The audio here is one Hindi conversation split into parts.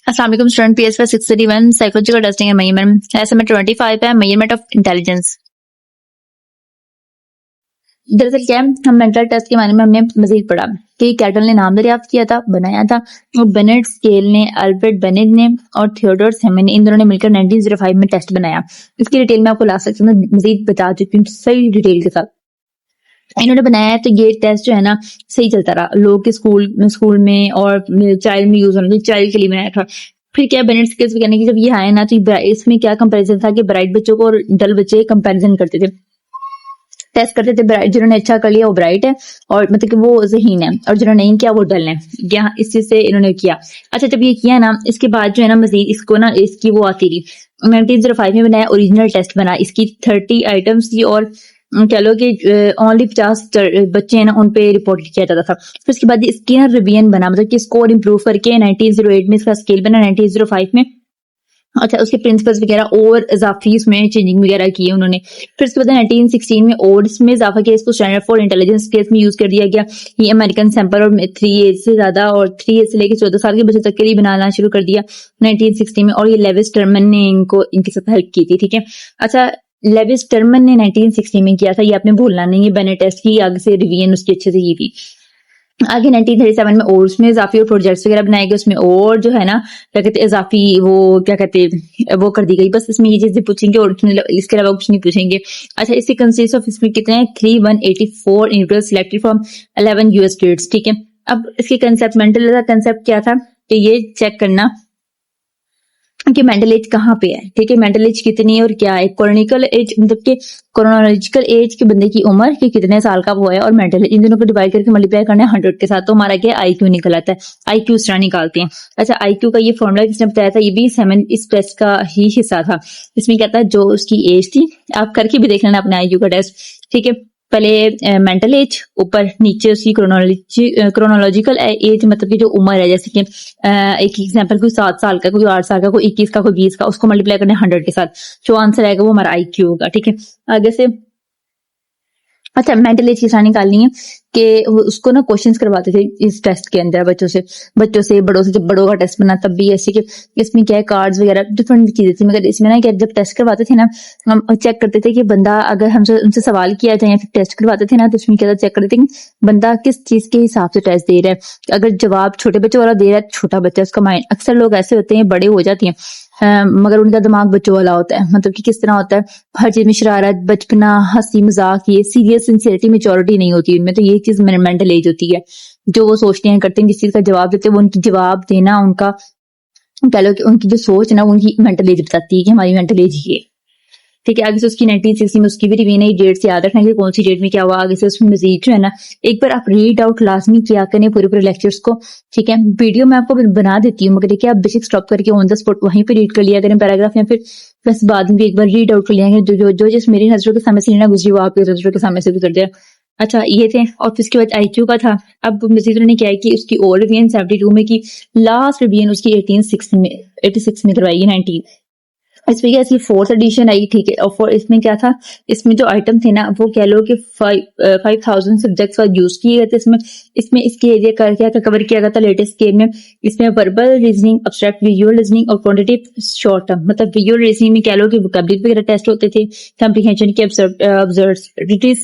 अस्सलाम वालेकुम स्टूडेंट। PS पर 631 साइकोलॉजिकल टेस्टिंग है मेजरमेंट। एसएमए 25 है मेजरमेंट ऑफ इंटेलिजेंस। दरअसल क्या है, हम मेंटल टेस्ट के बारे में हमने मजीद पढ़ा कि कैटल ने नाम दरियाफ्त किया था, बनाया था, और बेनेट स्केल ने, अल्फ्रेड बेनेट ने और थियोडोर सेमन ने, इन दोनों ने मिलकर 1905 में टेस्ट बनाया। इसकी डिटेल में आपको लास्ट सेक्शन में मजीद बता चुकी हूँ सही डिटेल के साथ। इन्होंने बनाया है तो ये टेस्ट जो है ना सही चलता रहा लोगों के स्कूल में और चाइल्ड में यूज होना, चाइल्ड के लिए बनाया था। फिर क्या बेनेट स्केल्स वगैरह की जब ये आए ना तो इसमें क्या कंपैरिजन था कि ब्राइट बच्चों को और डल बच्चे कंपैरिजन करते थे, टेस्ट करते थे। ब्राइट जिन्होंने अच्छा कर लिया वो ब्राइट है और मतलब कि वो ज़हीन है, और जिन्होंने नहीं किया वो डल है। यहाँ इस चीज से इन्होंने किया। अच्छा, जब ये किया ना इसके बाद जो है ना मजीद इसको ना इसकी वो आती रही। 1905 में बनाया, ओरिजिनल टेस्ट बना, इसकी 30 आइटम्स थी और कह लो कि ओनली 50 बच्चे हैं ना उन पे रिपोर्ट किया जाता था। फिर उसके बाद इसकी ना रिवीजन बना, मतलब कि स्कोर इंप्रूव करके 1908 में इसका स्केल बना, 1905 में। अच्छा, उसके प्रिंसिपल्स वगैरह और इजाफी उसमें चेंजिंग वगैरह की है उन्होंने। फिर उसके बाद 1916 में और इसमें इजाफा किया, इसको स्टैंडर्ड फॉर इंटेलिजेंस केस में यूज कर दिया गया। ये अमेरिकन सैंपल और 3 एज से ज्यादा और 3 एज से लेकर 14 साल के बच्चों तक के लिए बनाना शुरू कर दिया 1960 में, और ये लेविस टर्मन ने इनके साथ हेल्प की थी। ठीक है। अच्छा, लेविस टर्मन ने 1960 में किया था, ये आपने भूलना नहीं है। बेनेट टेस्ट की आगे से रिवीजन उसकी अच्छे से की थी। आगे 1937 में और उसमें इजाफी और प्रोजेक्ट्स वगैरह बनाए गए, उसमें और जो है ना क्या कहते हैं इजाफी वो क्या कहते हैं वो कर दी गई। बस इसमें ये चीजें पूछेंगे और इसके अलावा कुछ नहीं पूछेंगे। अच्छा, इसके कंसिस्ट ऑफ इसमें कितने हैं 3184 individual selected from 11 US states. ठीक है। अब इसके कंसेप्ट, मेंटल कंसेप्ट क्या था कि ये चेक करना कि मेंटल एज कहाँ पे है। ठीक है, मेंटल एज कितनी है और क्या है। क्रोनिकल एज मतलब कि क्रोनोलॉजिकल एज के बंदे की उम्र कि कितने साल का वो है, और मेंटल एज, इन दोनों को डिवाइड करके मल्टीप्लाई करना है 100 के साथ, तो हमारा क्या आईक्यू निकल आता है। आईक्यू इस तरह निकालते हैं। अच्छा, आईक्यू का ये फॉर्मूला किसने बताया था, ये भी 7 इस टेस्ट का ही हिस्सा था। इसमें क्या था, जो उसकी एज थी, आप करके भी देख लेना अपने आईक्यू का टेस्ट। ठीक है, पहले मेंटल एज, ऊपर नीचे उसकी क्रोनोलॉजिकल एज मतलब कि जो उम्र है, जैसे कि एक एग्जांपल कोई 7 साल का, कोई 8 साल का, कोई 21 का, कोई 20 का, उसको मल्टीप्लाई करना 100 के साथ, जो आंसर आएगा वो हमारा आईक्यू होगा। ठीक है, आगे से अच्छा, मेंटल एज किस निकालनी है कि उसको ना क्वेश्चंस करवाते थे इस टेस्ट के अंदर बच्चों से बड़ों से। जब बड़ों का टेस्ट बना तब भी ऐसे कि इसमें क्या है, कार्ड्स वगैरह डिफरेंट चीजें थी, मगर इसमें ना क्या जब टेस्ट करवाते थे ना हम चेक करते थे कि बंदा, अगर हमसे उनसे सवाल किया जाए या फिर टेस्ट करवाते थे ना तो उसमें क्या था, चेक करते थे कि बंदा किस चीज के हिसाब से टेस्ट दे रहा है। अगर जवाब छोटे बच्चों वाला दे रहा है, छोटा बच्चा उसका माइंड, अक्सर लोग ऐसे होते हैं बड़े हो जाती हैं मगर उनका दिमाग बच्चों वाला होता है। मतलब कि किस तरह होता है, हर चीज में शरारत, बचपना, हंसी मजाक, ये सीरियस सिंसियरिटी, मेच्योरिटी नहीं होती उनमें। तो ये चीज मेंटल एज होती है। जो वो सोचते हैं करते हैं, जिस चीज का जवाब देते हैं वो उनकी जवाब देना, उनका कह लो कि उनकी जो सोच है ना उनकी मेंटल एज बताती है कि हमारी मेंटल एज ये। ठीक है, आगे से उसकी 1960 में उसकी भी रिवीजन है। डेट से याद रखना कि कौन सी डेट में क्या हुआ। आगे से उसमें मजीद जो है ना एक बार आप रीड आउट लाजमी किया करें पूरे लेक्चर्स को। ठीक है, वीडियो मैं आपको बना देती हूँ, मगर देखिए आप बेसिक स्टॉप करके ऑन द स्पॉट वहीं पे रीड कर लिया करें पैराग्राफ, या फिर बस बाद में भी एक बार रीड आउट कर लिया करें। जो जिस मेरी नजरों के सामने से लेना गुजरी वो आपकी नजरों के सामने से गुजर जाए। अच्छा, ये थे। और फिर उसके बाद आईक्यू का था। अब मजीद उन्होंने क्या है कि उसकी और रिवीजन 72 में की, लास्ट रिवीजन उसकी 86 में करवाई, 19 इसमें क्या, इसकी 4th एडिशन आई। ठीक है, और इसमें क्या था, इसमें जो आइटम थे ना वो कह लो कि 5000 सब्जेक्ट्स का यूज किए गए थे। इसमें इसके एरिया क्या कवर किया गया था लेटेस्ट स्केल में। इसमें verbal reasoning, abstract visual reasoning और क्वांटिटेटिव शॉर्ट टर्म, मतलब विजुअल रीजनिंग में कह लो कि वोकैबुलरी वगैरह टेस्ट होते थे, कॉम्प्रिहेंशन के ऑब्जर्वेटिव,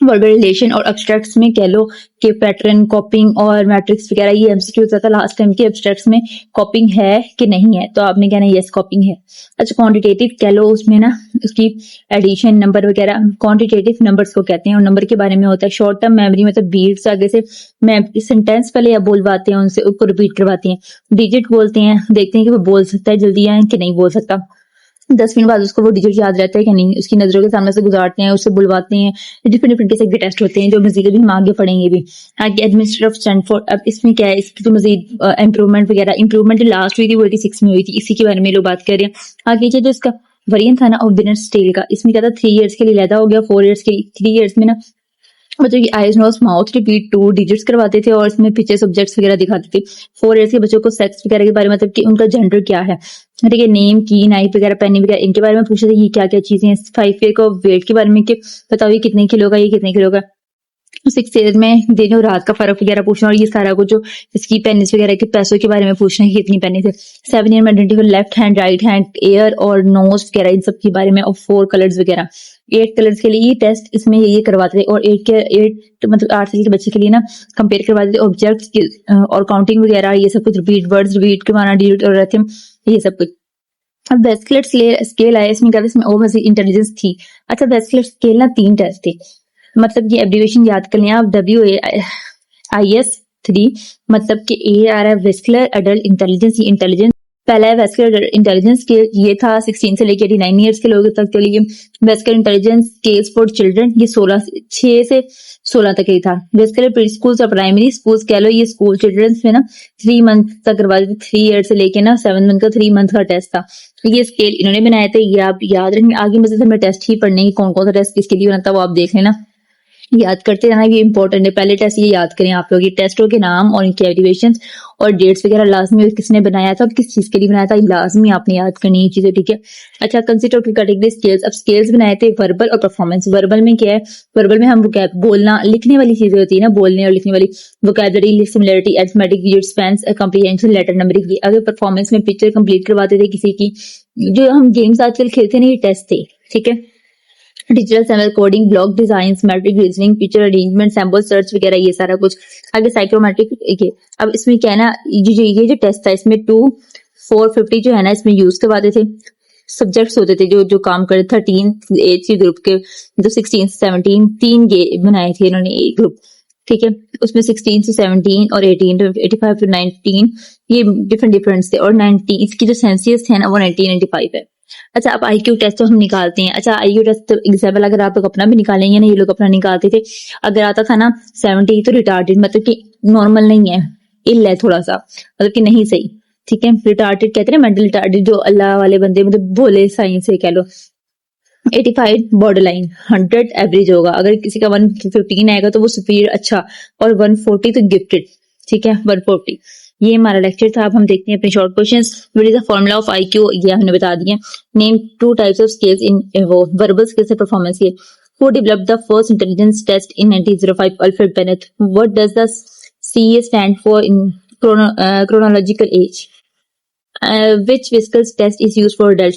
वर्बल रिलेशन, और एब्स्ट्रैक्ट्स में कह लो कि पैटर्न, कॉपिंग और मैट्रिक्स वगैरह। ये एमसीक्यू था लास्ट टाइम के एब्स्ट्रैक्ट्स में कॉपिंग है कि नहीं है, तो आपने कहना यस कॉपिंग है। अच्छा, क्वांटिटेटिव कह लो उसमें ना उसकी एडिशन, नंबर वगैरह, क्वांटिटेटिव नंबर्स को कहते हैं, और नंबर के बारे में होता है शॉर्ट टर्म मेमोरी, मतलब बीट्स आगे से सेंटेंस पहले या बोलवाते हैं उनसे, उसको रिपीट करवाते हैं। डिजिट बोलते हैं, देखते हैं कि वो बोल सकता है जल्दी या कि नहीं बोल सकता। 10 मिनट बाद उसको वो डिजिट याद रहता है कि नहीं, उसकी नजरों के सामने से गुजारते हैं, उससे बुलवाते हैं। डिफरेंट किस्म के टेस्ट होते हैं जो मजीद भी हम आगे पढ़ेंगे भी। आगे एडमिनिस्ट्रेटर ऑफ स्टैनफोर्ड, अब इसमें क्या है, इसकी तो मजीद इंप्रूवमेंट लास्ट हुई थी वो 86 में हुई थी, इसी के बारे में लोग बात कर रहे हैं। आगे जो इसका वेरिएंट था ना ऑफ बिनेट स्केल का, इसमें क्या था 3 इयर्स के लिए लैदा हो गया, 4 इयर्स के 3 इयर्स में ना मतलब कि eyes nose mouth repeat 2 digits करवाते थे, और इसमें पीछे सब्जेक्ट्स वगैरह दिखाते थे। 4 इयर्स के बच्चों को सेक्स वगैरह के बारे में, मतलब कि उनका जेंडर क्या है, ठीक है, नेम की, नाइफ वगैरह, पेनी वगैरह, इनके बारे में पूछे थे ये क्या क्या चीजें हैं। 5 ईयर को वेट के बारे में कि बताओ ये कितने किलो का, ये कितने किलो का। सिक्स ईयर में दिन और रात का फर्क वगैरह पूछना और ये सारा कुछ जो इसकी पेनिस वगैरह के पैसों के बारे में पूछना है कि कितनी पेनिस है। 7 ईयर में identify left hand, right hand, air और नोज वगैरह इन सब के बारे में और 4 कलर्स वगैरह। 8 कलर्स के लिए ये टेस्ट इसमें ये करवाते थे और 8 मतलब 8 साल के बच्चे के लिए ना कंपेयर करवाते थे ऑब्जेक्ट और काउंटिंग वगैरह ये सब कुछ, रिपीट वर्ड्स रिपीट करवाना, डिलीट और रथिम ये सब कुछ। अब वेस्कुलर स्केल आया, इसमें क्या था, इसमें ओ इंटेलिजेंस थी। अच्छा, वेस्कुलर स्केल ना 3 टेस्ट थे, मतलब ये एब्रिविएशन याद कर लें आप, WAIS-3, मतलब कि ए आ रहा है वेस्कुलर अडल्ट इंटेलिजेंस, ये इंटेलिजेंस पहला है। वेस्कुलर इंटेलिजेंस के ये था 16 से लेकर 89 ईयर्स के लोगों तक के लिए। Vascular intelligence scales for children ये 6 से 16 तक ही था। वेस्कुलर प्री स्कूल्स और प्राइमरी स्कूल्स कह लो, ये स्कूल चिल्ड्रंस में ना 3 मंथ तक करवा देते, 3 ईयर से लेके ना 7 मंथ का 3 मंथ का टेस्ट था। तो ये स्केल इन्होंने बनाए थे, ये आप याद रखेंगे। आगे मजे से हमें टेस्ट ही पढ़ने की, कौन कौन सा टेस्ट किसके लिए बना था वो आप देख लेना, याद करते रहना, ये इंपॉर्टेंट है। पहले टेस्ट ये याद करें आप लोग, ये टेस्टों के नाम और इनके एब्रिविएशंस और डेट्स वगैरह लाजमी, और किसने बनाया था और किस चीज के लिए बनाया था, ये लाजमी आपने याद करनी है चीजें, ठीक है। अच्छा, कंसीडर टू कैटेगरी स्केल्स। अब स्केल्स बनाए थे वर्बल और परफॉर्मेंस। वर्बल में क्या है, वर्बल में हम बोलना लिखने वाली चीजें होती है ना, बोलने और लिखने वाली, vocabulary, similarity, arithmetic, unit, spans, comprehension, letter numbering. अगर परफॉर्मेंस में पिक्चर कंप्लीट करवाते थे किसी की, जो हम गेम्स आजकल खेलते ना, ये टेस्ट थे, ठीक है। Digital sample coding, block design, matrix reasoning, picture arrangement, sample search वगैरह ये सारा कुछ। आगे साइक्रोमेट्रिक, ये अब इसमें क्या है ना, ये जो टेस्ट था इसमें 2 450 जो है ना इसमें यूज करवाते थे। सब्जेक्ट्स होते थे जो जो काम करे, 13 एज के ग्रुप के, जो 16 से 17 तीन बनाए थे इन्होंने एक ग्रुप, ठीक है। उसमें 16 से 17 और 18 to 85 to 19 ये डिफरेंट डिफरेंस थे, और 90 इसकी जो सेंसियस है ना वो 1995 है। अच्छा, अब आईक्यू टेस्ट तो हम निकालते हैं। अच्छा, आईक्यू टेस्ट एग्जाम्पल अगर आप लोग अपना भी निकालेंगे ना, ये लोग अपना निकालते थे, अगर आता था ना 70 तो रिटार्डेड, मतलब कि नॉर्मल नहीं है, इल है थोड़ा सा, मतलब कि नहीं सही, ठीक है। रिटार्डेड कहते हैं मेंटल रिटार्डेड, जो अल्लाह वाले बंदे मतलब भोले साइंस से कह लो। 85 बॉर्डर लाइन, 100 एवरेज होगा, अगर किसी का 115 आएगा तो वो सुपीरियर अच्छा, और 140 तो गिफ्टेड, ठीक है। 140 ये हमारा लेक्चर था। अब हम देखते हैं अपने short questions. What is the formula of IQ, ये हमने बता दिया। Name 2 types of scales in वो वर्बल स्किल्स एंड परफॉर्मेंस के। Who developed the first intelligence test in 1905, Alfred Binet. What does the CA stand for in chronological age? Which Whiskers test is used for adult?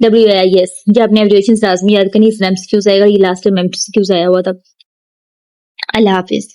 WAIS। ये आपने एब्रिविएशन लाजमी याद करनी, एग्जाम्स क्यूज आएगा, ये लास्ट टाइम एमसीक्यूज आया हुआ था। अल्लाह हाफिज।